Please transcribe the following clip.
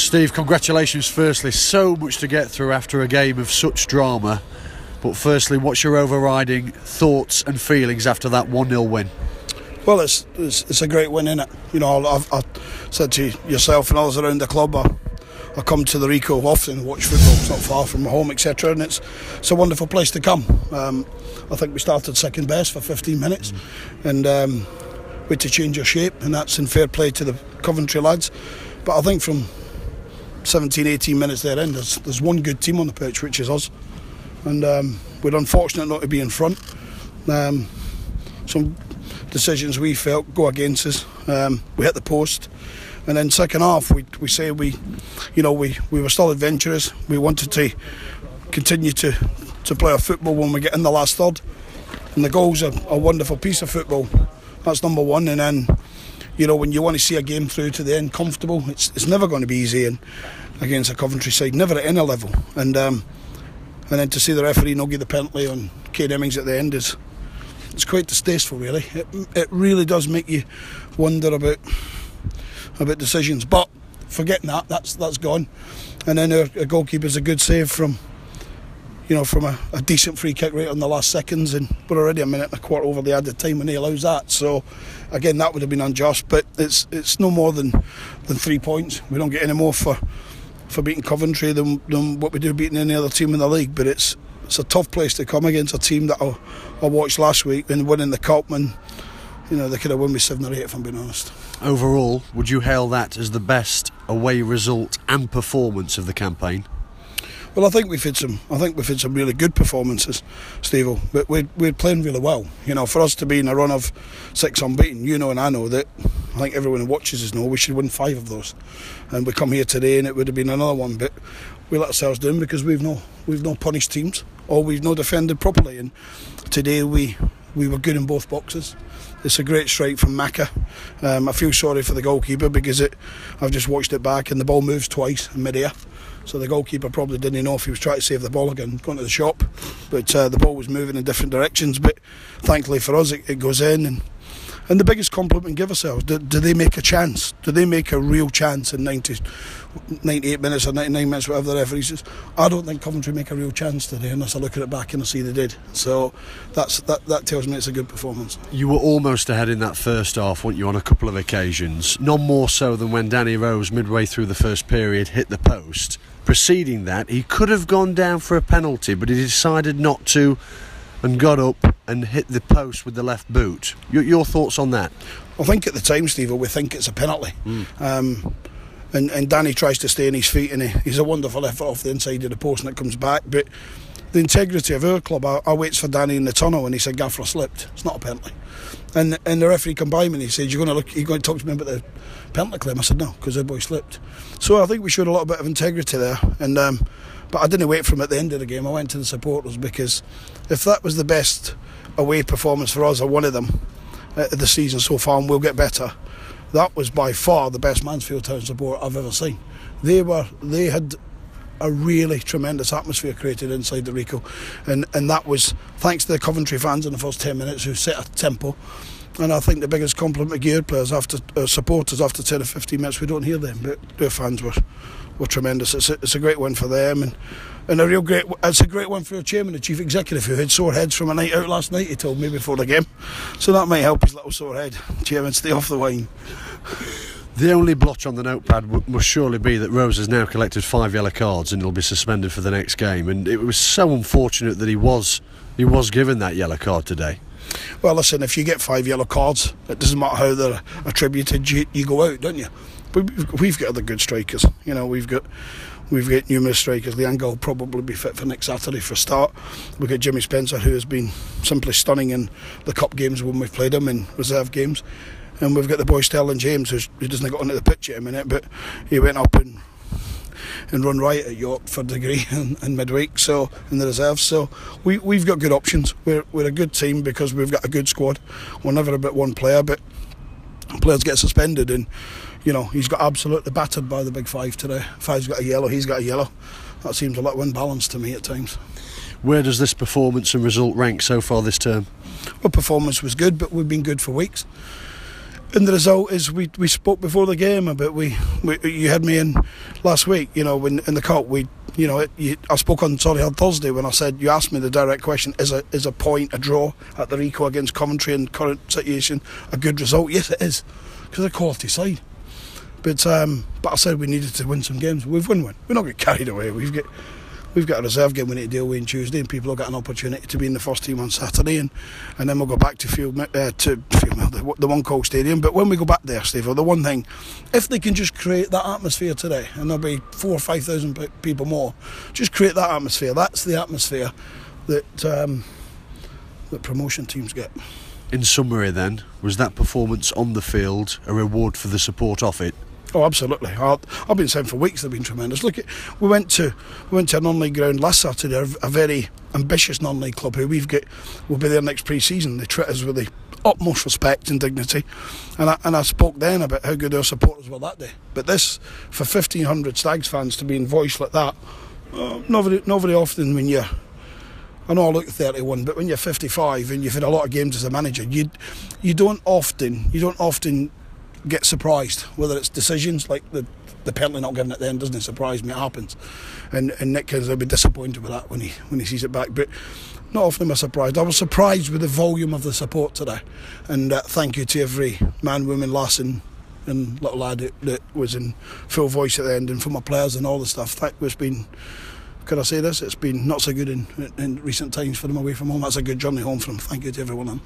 Steve, congratulations firstly. So much to get through after a game of such drama. But firstly, what's your overriding thoughts and feelings after that 1-0 win? Well, it's a great win, isn't it? You know, I've said to yourself and others around the club, I come to the Rico often and watch football. It's not far from my home, etc. And it's a wonderful place to come. I think we started second best for 15 minutes and we had to change our shape, and that's in fair play to the Coventry lads. But I think from 17, 18 minutes therein, there's one good team on the pitch, which is us. And we're unfortunate not to be in front. Some decisions we felt go against us. We hit the post, and then second half we were still adventurous. We wanted to continue to play our football when we get in the last third, and the goal's a wonderful piece of football. That's number one. And then, you know, when you want to see a game through to the end comfortable, it's never going to be easy, and against a Coventry side, never at any level. And then to see the referee not give the penalty on Kane Hemmings at the end it's quite distasteful, really. It really does make you wonder about decisions. But forgetting that's gone. And then our goalkeeper's a good save from a decent free kick right on the last seconds, and we're already a minute and a quarter over the added time when he allows that. So again, that would have been unjust, but it's no more than 3 points. We don't get any more for beating Coventry than what we do beating any other team in the league. But it's a tough place to come against a team that I watched last week and winning the cup, and you know, they could have won me 7 or 8 if I'm being honest. Overall, would you hail that as the best away result and performance of the campaign? Well, I think we've had some really good performances, Steve. But we're playing really well. You know, for us to be in a run of 6 unbeaten, you know, and I know that. I think everyone who watches us know we should win 5 of those. And we come here today, and it would have been another one. But we let ourselves down because we've no punished teams, or we've no defended properly. And today we were good in both boxes. It's a great strike from Maka. I feel sorry for the goalkeeper because I've just watched it back, and the ball moves twice in mid-air. So the goalkeeper probably didn't know if he was trying to save the ball again, going to the shop. But the ball was moving in different directions. But thankfully for us, it goes in. And the biggest compliment give ourselves, do they make a chance? Do they make a real chance in 98 minutes or 99 minutes, whatever the referee says? I don't think Coventry make a real chance today unless I look at it back and I see they did. So that tells me it's a good performance. You were almost ahead in that first half, weren't you, on a couple of occasions? None more so than when Danny Rose, midway through the first period, hit the post. Preceding that, he could have gone down for a penalty, but he decided not to and got up and hit the post with the left boot. Your thoughts on that? I think at the time, Steve, we think it's a penalty. And Danny tries to stay on his feet, and he's a wonderful effort off the inside of the post, and it comes back. But the integrity of our club, I waits for Danny in the tunnel, and he said, "Gaffer, I slipped. It's not a penalty." And the referee come by me and he said, "You're going to talk to me about the penalty claim?" I said, "No, because the boy slipped." So I think we showed a little bit of integrity there. And but I didn't wait for him at the end of the game. I went to the supporters, because if that was the best away performance for us, or one of them, the season so far, and we'll get better, that was by far the best Mansfield Town support I've ever seen. They had a really tremendous atmosphere created inside the Rico, and that was thanks to the Coventry fans in the first 10 minutes who set a tempo. And I think the biggest compliment to our players supporters after 10 or 15 minutes, we don't hear them, but their fans were tremendous. It's a great win for them, and it's a great one for our chairman, the chief executive, who had sore heads from a night out last night, he told me before the game. So that might help his little sore head. Chairman, stay off the wine. The only blotch on the notepad must surely be that Rose has now collected 5 yellow cards and he'll be suspended for the next game. And it was so unfortunate that he was given that yellow card today. Well, listen, if you get 5 yellow cards, it doesn't matter how they're attributed, you go out, don't you? But we've got other good strikers. You know, we've got numerous strikers. Leango will probably be fit for next Saturday for a start. We've got Jimmy Spencer, who has been simply stunning in the cup games when we've played him, in reserve games. And we've got the boy Sterling James, who doesn't get onto the pitch yet a minute, but he went up and run riot at York for degree in midweek, so in the reserves. So we've got good options. We're a good team because we've got a good squad. We're never about one player, but players get suspended, and you know, he's got absolutely battered by the big 5 today. 5's got a yellow, he's got a yellow. That seems a little unbalanced to me at times. Where does this performance and result rank so far this term? Well, performance was good, but we've been good for weeks. And the result is we spoke before the game about you had me in last week, you know, when in the cup I spoke on Thursday when I said, you asked me the direct question, is a point, a draw at the Rico against Coventry in current situation a good result? Yes, it is, because they're a quality side. But I said we needed to win some games. We've won one. We're not getting carried away. We've got a reserve game we need to deal with on Tuesday, and people will get an opportunity to be in the first team on Saturday, and then we'll go back to the One Call Stadium. But when we go back there, Steve, the one thing, if they can just create that atmosphere today, and there'll be 4,000 or 5,000 people more, just create that atmosphere. That's the atmosphere that promotion teams get. In summary, then, was that performance on the field a reward for the support of it? Oh, absolutely. I've been saying for weeks they've been tremendous. Look, we went to a non-league ground last Saturday, a very ambitious non-league club who will be there next pre-season. They treat us with the utmost respect and dignity, and I spoke then about how good our supporters were that day. But this, for 1,500 Stags fans to be in voice like that, not very often when you're, I know I look 31, but when you're 55 and you've had a lot of games as a manager, you don't often get surprised, whether it's decisions like the penalty not giving it then doesn't surprise me, it happens, and Nick Kins will be disappointed with that when he sees it back, but not often am I surprised. I was surprised with the volume of the support today, and thank you to every man, woman, lass and little lad that was in full voice at the end, and for my players and all the stuff. That has been, could I say this, it's been not so good in recent times for them away from home. That's a good journey home from. Thank you to everyone.